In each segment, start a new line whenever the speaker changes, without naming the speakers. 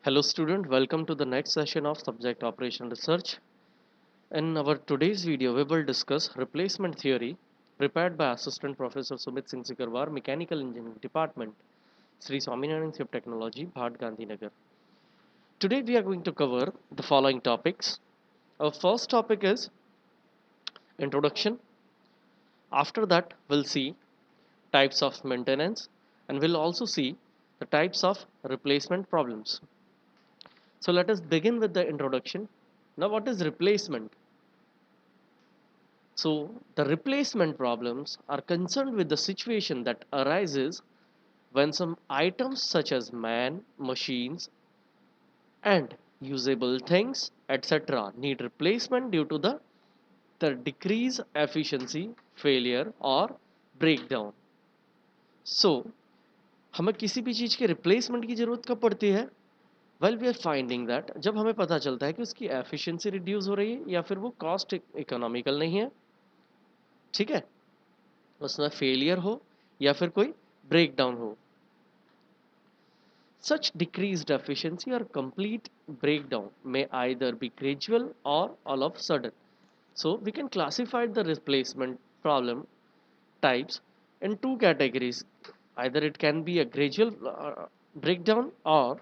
Hello student, welcome to the next session of subject operation research. In our today's video, we will discuss replacement theory prepared by Assistant Professor Sumit Singh Sikarwar, Mechanical Engineering Department, Sri Swaminarayan Ship Technology, Bhat Gandhinagar. Today we are going to cover the following topics. Our first topic is introduction. After that, we'll see types of maintenance and we'll also see the types of replacement problems. So let us begin with the introduction. Now, what is replacement? So, the replacement problems are concerned with the situation that arises when some items such as man, machines, and usable things, etc., need replacement due to the decrease efficiency, failure, or breakdown. So, हमें किसी भी चीज़ के replacement की ज़रूरत कब पड़ती है? Well we are finding that जब हमें पता चलता है कि उसकी एफिशिएंसी रिड्यूस हो रही है या फिर वो कॉस्ट इकोनॉमिकल नहीं है, ठीक है, उसमें फेलियर हो या फिर कोई ब्रेकडाउन हो. Such decreased efficiency or complete breakdown may either be gradual or all of sudden. So we can classify the replacement problem types in two categories. Either it can be a gradual breakdown or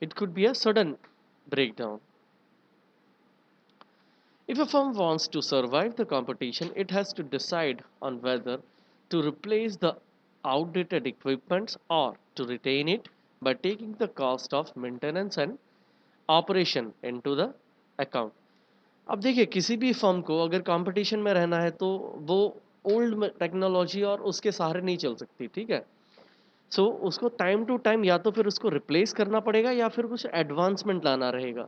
it could be a sudden breakdown. If a firm wants to survive the competition, it has to decide on whether to replace the outdated equipment or to retain it by taking the cost of maintenance and operation into the account. अब देखिए किसी भी firm को अगर competition में रहना है तो वो ओल्ड टेक्नोलॉजी और उसके सहारे नहीं चल सकती, ठीक है. सो उसको टाइम टू टाइम या तो फिर उसको रिप्लेस करना पड़ेगा या फिर कुछ एडवांसमेंट लाना रहेगा,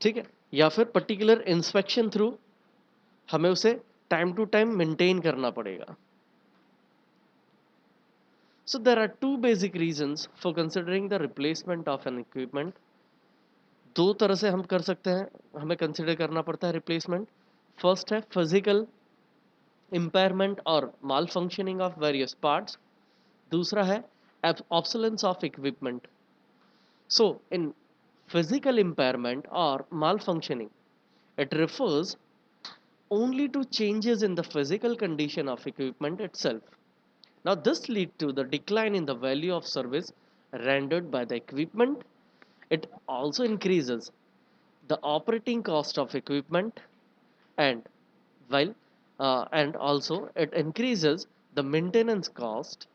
ठीक है, या फिर पर्टिकुलर इंस्पेक्शन थ्रू हमें उसे टाइम टू टाइम मेंटेन करना पड़ेगा. So there are two basic reasons for considering the replacement of an equipment. दो तरह से हम कर सकते हैं, हमें कंसिडर करना पड़ता है रिप्लेसमेंट. फर्स्ट है फिजिकल इम्पेयरमेंट और malfunctioning of various parts. दूसरा है obsolescence of equipment. So in physical impairment or malfunctioning, it refers only to changes in the physical condition of equipment itself. Now, this leads to the decline in the value of service rendered by the equipment. It also increases the operating cost of equipment and while and also it increases the maintenance cost,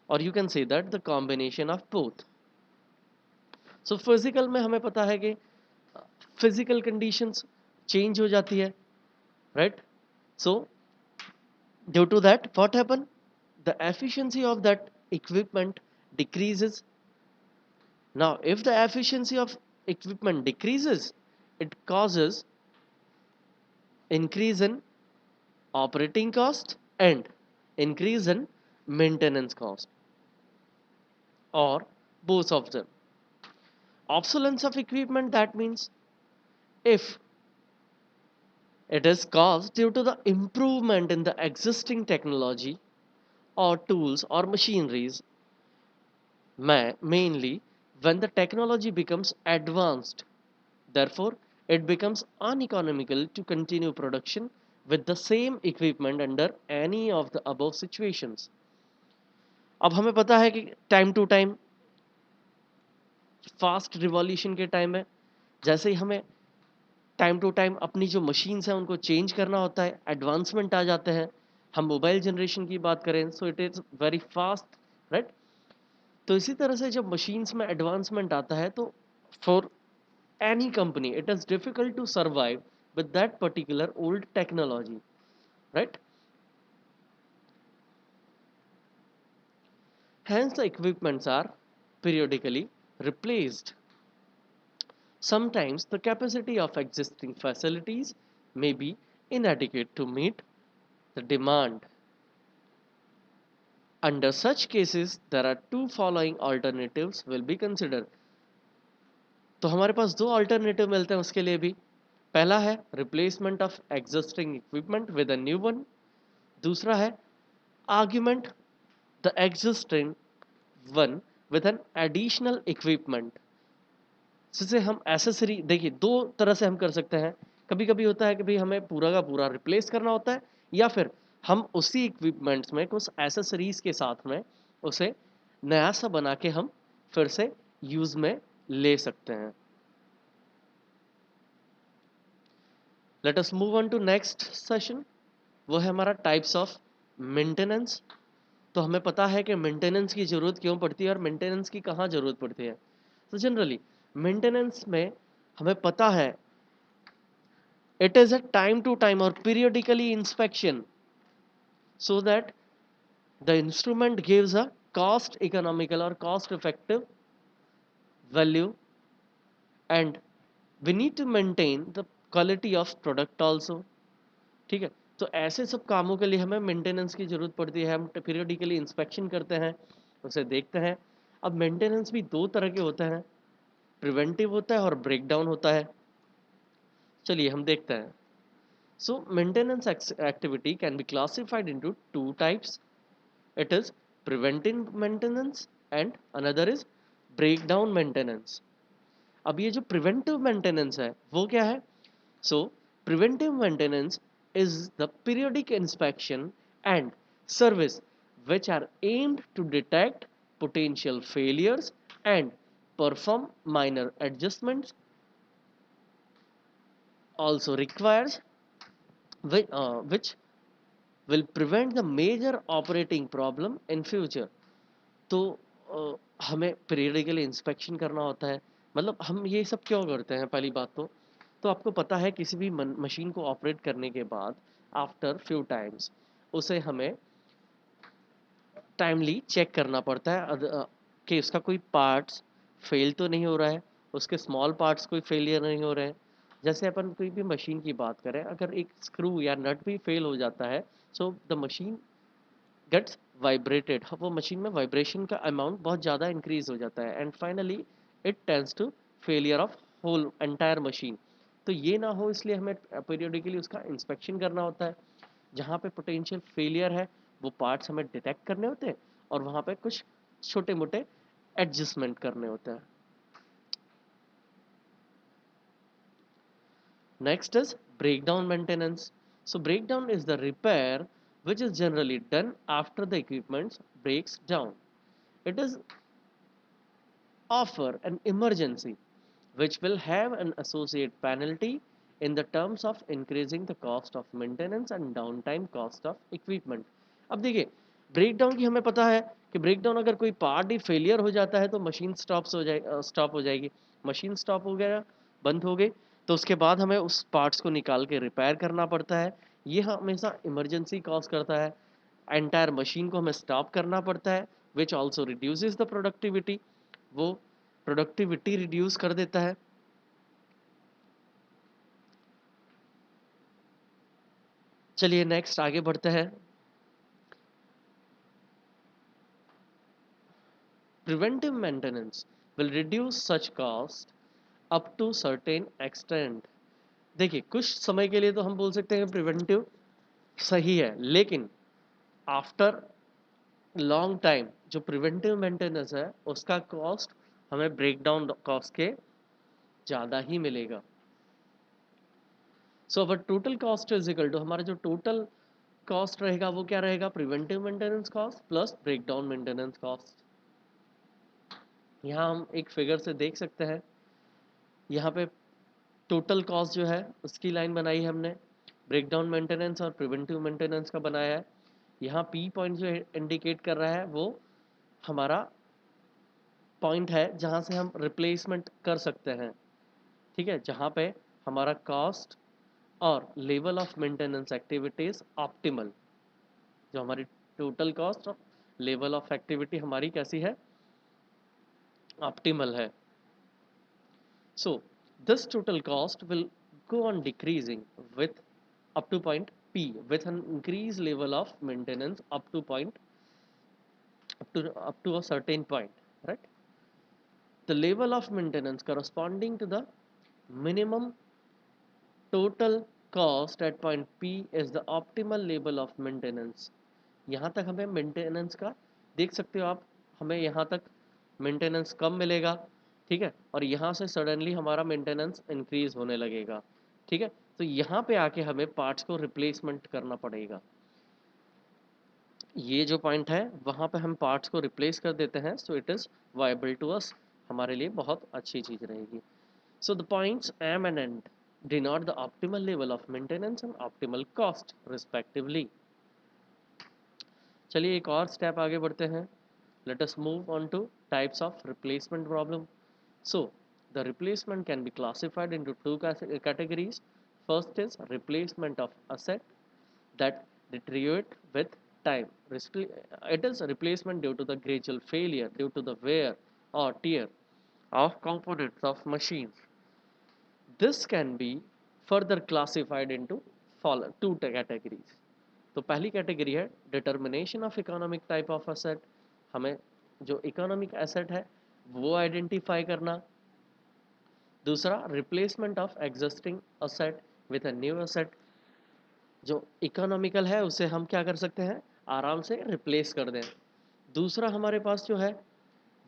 or you can say that the combination of both. So physical में हमें पता है कि physical conditions change हो जाती है, right? So due to that what happen, the efficiency of that equipment decreases. Now if the efficiency of equipment decreases, it causes increase in operating cost and increase in maintenance cost, or both of them. Obsolescence of equipment, that means if it is caused due to the improvement in the existing technology or tools or machineries, mainly when the technology becomes advanced. Therefore, it becomes uneconomical to continue production with the same equipment under any of the above situations. अब हमें पता है कि time to time fast revolution के time में जैसे ही हमें time to time अपनी जो मशीन्स हैं उनको चेंज करना होता है, एडवांसमेंट आ जाते हैं. हम मोबाइल जनरेशन की बात करें सो it is very fast, right. तो इसी तरह से जब मशीन्स में एडवांसमेंट आता है तो for any company it is difficult to survive with that particular old technology, right. Hence the equipments are periodically replaced. Sometimes the capacity of existing facilities may be inadequate to meet the demand. Under such cases, there are two following alternatives will be considered. तो हमारे पास दो alternative मिलते हैं उसके लिए भी. पहला है replacement of existing equipment with a new one. दूसरा है argument the existing one with an additional equipment, जिसे हम एसेसरी, देखिए दो तरह से हम कर सकते हैं। कभी कभी होता है कि भाई हमें पूरा का पूरा रिप्लेस करना होता है, या फिर हम उसी इक्विपमेंट्स में कुछ एसेसरीज के साथ में उसे नया सा बना के हम फिर से यूज में ले सकते हैं। Let us move on to next session. वो है हमारा टाइप्स ऑफ मेंटेनेंस। तो हमें पता है कि मेंटेनेंस की ज़रूरत क्यों पड़ती है और मेंटेनेंस की कहाँ ज़रूरत पड़ती है। तो जनरली मेंटेनेंस में हमें पता है it is a time to time or periodically inspection, so that the instrument gives a cost economical or cost effective value, and we need to maintain the quality of product also। ठीक है, तो ऐसे सब कामों के लिए हमें maintenance की जरूरत पड़ती है। हम पीरियडिकली इंस्पेक्शन करते हैं, उसे देखते हैं। अब मेंटेनेंस भी दो तरह के होते हैं, प्रिवेंटिव होता है और ब्रेकडाउन होता है। चलिए हम देखते हैं। So maintenance activity can be classified into two types. It is preventive maintenance and another is breakdown maintenance. अब ये जो प्रिवेंटिव मेंटेनेंस है वो क्या है? So, preventive maintenance is the periodic inspection and service which are aimed to detect potential failures and perform minor adjustments. Also requires which will prevent the major operating problem in future। तो हमें periodically inspection करना होता है। मतलब हम ये सब क्यों करते हैं? पहली बात तो आपको पता है किसी भी मशीन को ऑपरेट करने के बाद आफ्टर फ्यू टाइम्स उसे हमें टाइमली चेक करना पड़ता है कि उसका कोई पार्ट्स फेल तो नहीं हो रहा है, उसके स्मॉल पार्ट्स कोई फेलियर नहीं हो रहे हैं। जैसे अपन कोई भी मशीन की बात करें, अगर एक स्क्रू या नट भी फेल हो जाता है, so the machine gets vibrated. वो मशीन में वाइब्रेशन का अमाउंट बहुत ज़्यादा इंक्रीज हो जाता है, and finally it tends to failure of whole entire machine. तो ये ना हो इसलिए हमें पीरियडिकली उसका इंस्पेक्शन करना होता है। जहाँ पे पोटेंशियल फेलियर है वो पार्ट्स हमें डिटेक्ट करने होते हैं, और वहाँ पे कुछ छोटे मोटे एडजस्टमेंट करने होते हैं। Next is breakdown maintenance. So breakdown is the repair which is generally done after the equipment breaks down. It is offer an emergency which will have an associate penalty in the terms of increasing the cost of maintenance and downtime cost of equipment। अब देखिए breakdown की हमें पता है कि breakdown अगर कोई part ही failure हो जाता है तो मशीन स्टॉप हो जाएगी। मशीन स्टॉप हो गया, बंद हो गई, तो उसके बाद हमें उस पार्ट्स को निकाल के रिपेयर करना पड़ता है। ये हमेशा इमरजेंसी कॉज करता है। एंटायर मशीन को हमें स्टॉप करना पड़ता है, which also reduces the productivity. वो प्रोडक्टिविटी रिड्यूस कर देता है। चलिए नेक्स्ट आगे बढ़ते हैं। Preventive maintenance will reduce such cost up to certain extent. देखिए कुछ समय के लिए तो हम बोल सकते हैं प्रिवेंटिव सही है, लेकिन आफ्टर लॉन्ग टाइम जो प्रिवेंटिव मेंटेनेंस है उसका कॉस्ट हमें ब्रेकडाउन कॉस्ट के ज़्यादा ही मिलेगा। So our total cost is equal to, हमारा जो टोटल कॉस्ट रहेगा वो क्या रहेगा? Preventive maintenance cost plus breakdown maintenance cost. यहाँ हम एक फिगर से देख सकते हैं। यहाँ पे टोटल कॉस्ट जो है उसकी लाइन बनाई है हमने, ब्रेकडाउन मेंटेनेंस और प्रिवेंटिव मेंटेनेंस का बनाया है। यहाँ पी पॉइंट जो इंडिकेट कर रहा है वो हमारा पॉइंट है जहाँ से हम रिप्लेसमेंट कर सकते हैं। ठीक है, जहाँ पे हमारा कॉस्ट और level of maintenance activities optimal, जो हमारी टोटल कॉस्ट और लेवल ऑफ एक्टिविटी हमारी कैसी है? ऑप्टिमल है। So this total cost will go on decreasing with up to point P with an increased level of maintenance up to a certain point, right? The level of maintenance corresponding to the minimum total cost at point P is the optimal level of maintenance। यहाँ तक हमें maintenance का देख सकते हो आप, हमें यहाँ तक मेंटेनेंस कम मिलेगा, ठीक है, और यहाँ से सडनली हमारा मेंटेनेंस इंक्रीज होने लगेगा, ठीक है। तो यहाँ पे आके हमें पार्ट्स को रिप्लेसमेंट करना पड़ेगा। ये जो पॉइंट है वहाँ पे हम पार्ट्स को रिप्लेस कर देते हैं, so it is viable to us, हमारे लिए बहुत अच्छी चीज़ रहेगी। So the points M and and denote the optimal level of maintenance and optimal cost respectively. चलिए एक और स्टेप आगे बढ़ते हैं। Let us move on to types of replacement problem. So, the replacement can be classified into two categories. First is replacement of asset that deteriorate with time. It is a replacement due to the gradual failure, due to the wear or tear of components of machines. This can be further classified into two categories. तो पहली category है determination of economic type of asset. हमें जो economic asset है वो identify करना। दूसरा replacement of existing asset with a new asset. जो इकोनॉमिकल है उसे हम क्या कर सकते हैं, आराम से रिप्लेस कर दें। दूसरा हमारे पास जो है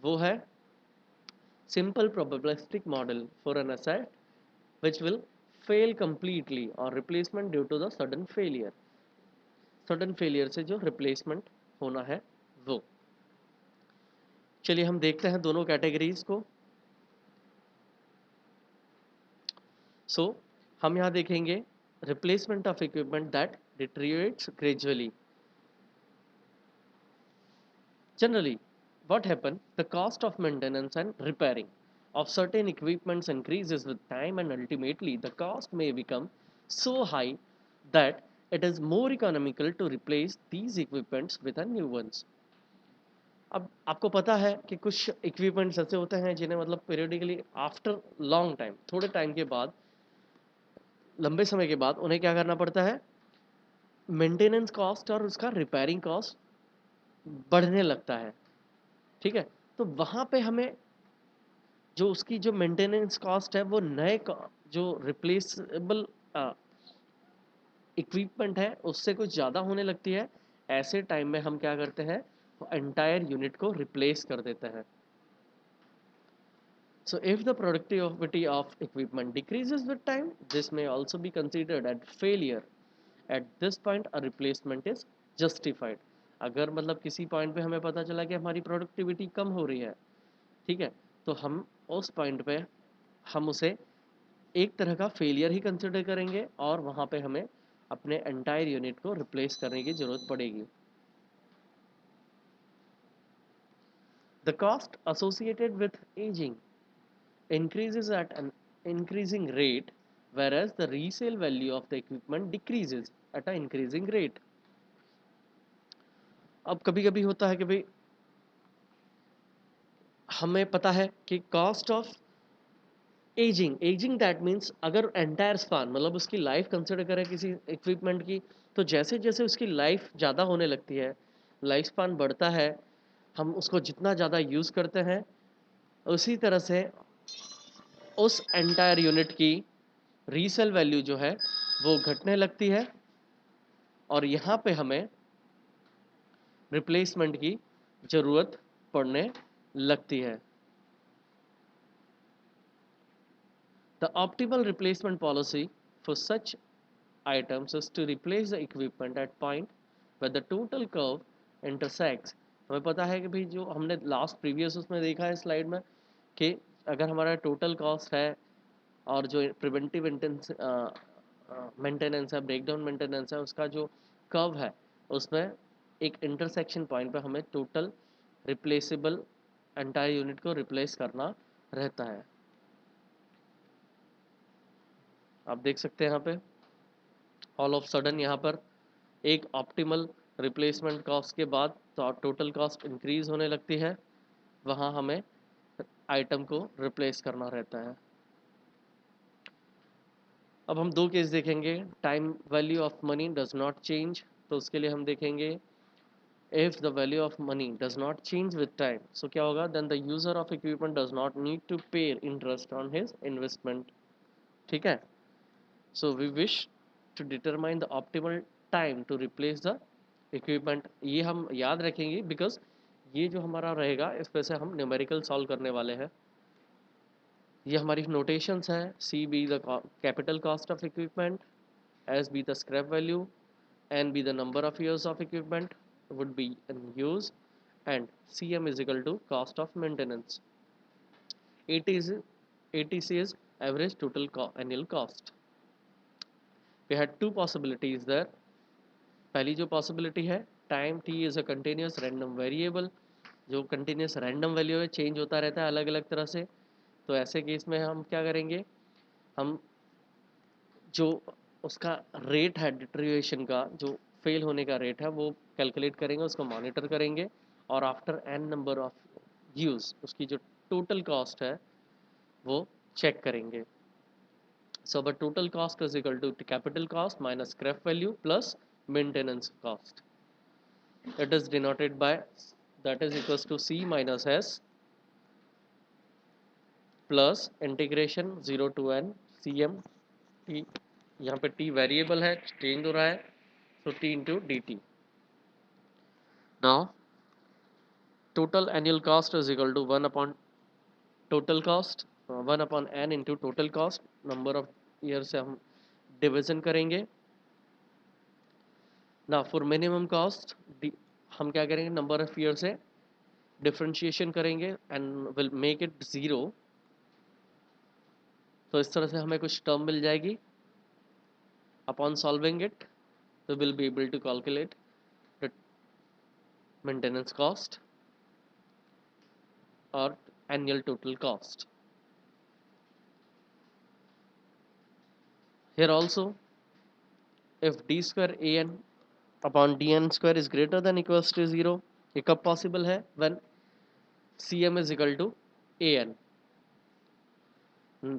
वो है simple probabilistic model for an asset which will fail completely और replacement due to the sudden failure. Sudden failure से जो रिप्लेसमेंट होना है वो। चलिए हम देखते हैं दोनों कैटेगरीज को। सो हम यहाँ देखेंगे replacement of equipment that deteriorates gradually. Generally, what happens? The cost of maintenance and repairing of certain equipments increases with time, and ultimately the cost may become so high that it is more economical to replace these equipments with a new ones. अब आपको पता है कि कुछ equipments ऐसे होते हैं जिन्हें मतलब पीरियडिकली आफ्टर लॉन्ग टाइम, थोड़े टाइम के बाद, लंबे समय के बाद उन्हें क्या करना पड़ता है, मेंटेनेंस कॉस्ट और उसका रिपेयरिंग कॉस्ट बढ़ने लगता है, ठीक है। तो वहाँ पे हमें जो उसकी जो मेंटेनेंस कॉस्ट है वो नए जो रिप्लेसेबल इक्विपमेंट है उससे कुछ ज़्यादा होने लगती है। ऐसे टाइम में हम क्या करते हैं, एंटायर यूनिट को रिप्लेस कर देते हैं। So if the productivity of equipment decreases with time, this may also be considered as failure. At this point a replacement is justified. अगर मतलब किसी पॉइंट पे हमें पता चला कि हमारी प्रोडक्टिविटी कम हो रही है, ठीक है, तो हम उस पॉइंट पे हम उसे एक तरह का फेलियर ही कंसिडर करेंगे और वहाँ पे हमें अपने एंटायर यूनिट को रिप्लेस करने की ज़रूरत पड़ेगी। The cost associated with ageing increases at an increasing rate, whereas the resale value of the equipment decreases at an increasing rate. अब कभी कभी होता है कि भाई हमें पता है कि cost of ageing that means अगर एंटायर स्पान मतलब उसकी लाइफ कंसिडर करें किसी इक्विपमेंट की, तो जैसे जैसे उसकी लाइफ ज़्यादा होने लगती है, लाइफ स्पान बढ़ता है, हम उसको जितना ज़्यादा यूज़ करते हैं उसी तरह से उस एंटायर यूनिट की रीसेल वैल्यू जो है वो घटने लगती है और यहाँ पे हमें रिप्लेसमेंट की ज़रूरत पड़ने लगती है। The optimal replacement policy for such items is to replace the equipment at point where the total curve intersects. हमें पता है कि भाई जो हमने लास्ट प्रीवियस उसमें देखा है स्लाइड में कि अगर हमारा टोटल कॉस्ट है और जो प्रिवेंटिव मेंटेनेंस है, ब्रेकडाउन मेंटेनेंस है, उसका जो कर्व है उसमें एक इंटरसेक्शन पॉइंट पे हमें टोटल रिप्लेसेबल एंटायर यूनिट को रिप्लेस करना रहता है। आप देख सकते हैं यहाँ पे ऑल ऑफ सडन यहाँ पर एक ऑप्टिमल रिप्लेसमेंट कॉस्ट के बाद तो टोटल कॉस्ट इंक्रीज होने लगती है, वहाँ हमें आइटम को रिप्लेस करना रहता है। अब हम दो केस देखेंगे। Time value of money does not change, तो उसके लिए हम देखेंगे if the value of money does not change with time, so क्या होगा, then the user of equipment does not need to pay interest on his investment, ठीक है। So we wish to determine the optimal time to replace the equipment, ये हम याद रखेंगे because ये जो हमारा रहेगा इस पे से हम न्यूमेरिकल सॉल्व करने वाले हैं। ये हमारी नोटेशंस है, C be the capital cost of equipment, S be the scrap value, N be the number of years of equipment would be in use, and CM is equal to cost of maintenance. ATC, ATC is average total annual cost. We had two possibilities there. पहली जो possibility है, time T is a continuous random variable, जो continuous random value है, change होता रहता है अलग अलग तरह से। तो ऐसे केस में हम क्या करेंगे, हम जो उसका रेट है डिट्रीवेशन का, जो फेल होने का रेट है, वो कैलकुलेट करेंगे, उसको मॉनिटर करेंगे, और after N number of use उसकी जो टोटल कॉस्ट है वो चेक करेंगे। So the total cost is equal to capital cost minus scrap value plus maintenance cost. It is denoted by, that is equals to C minus S plus integration 0 to n Cm T, यहाँ पे T variable है, change हो रहा है, so T into dt. Now total annual cost is equal to 1 upon total cost, 1 upon n into total cost, number of years से हम division करेंगे। ना फॉर मिनिमम कॉस्ट हम क्या करेंगे, नंबर ऑफ ईयर से डिफ्रेंशिएशन करेंगे and will make it zero. तो इस तरह से हमें कुछ टर्म मिल जाएगी। अपॉन सॉल्विंग इट तो will be able to calculate the maintenance cost और annual total cost. Here also if d square a n upon d n square is greater then equals to zero, ये कब possible है, when c m is equal to A n.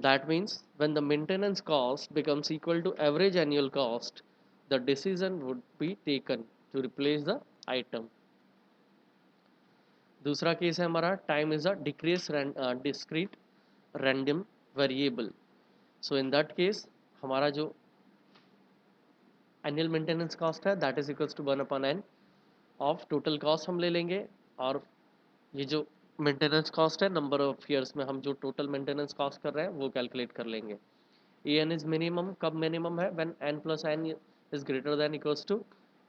That means when the maintenance cost becomes equal to average annual cost, the decision would be taken to replace the item. दूसरा case है हमारा, time is a discrete random variable. So in that case हमारा जो annual maintenance cost है that is equals to 1/n of total cost हम ले लेंगे, और ये जो मेंटेनेंस कॉस्ट है नंबर ऑफ ईयर्स में हम जो टोटल मेंटेनेंस कॉस्ट कर रहे हैं वो कैलकुलेट कर लेंगे। ए एन इज मिनिमम, कब मिनिमम है, when N plus N is greater then equals to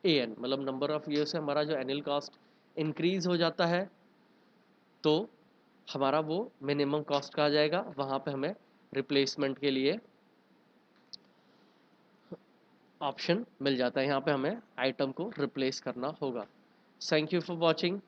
A N, मतलब नंबर ऑफ ईयर्स से हमारा जो एनुअल कॉस्ट इंक्रीज हो जाता है तो हमारा वो मिनिमम कॉस्ट का आ जाएगा, वहाँ पे हमें रिप्लेसमेंट के लिए ऑप्शन मिल जाता है, यहाँ पे हमें आइटम को रिप्लेस करना होगा। Thank you for watching.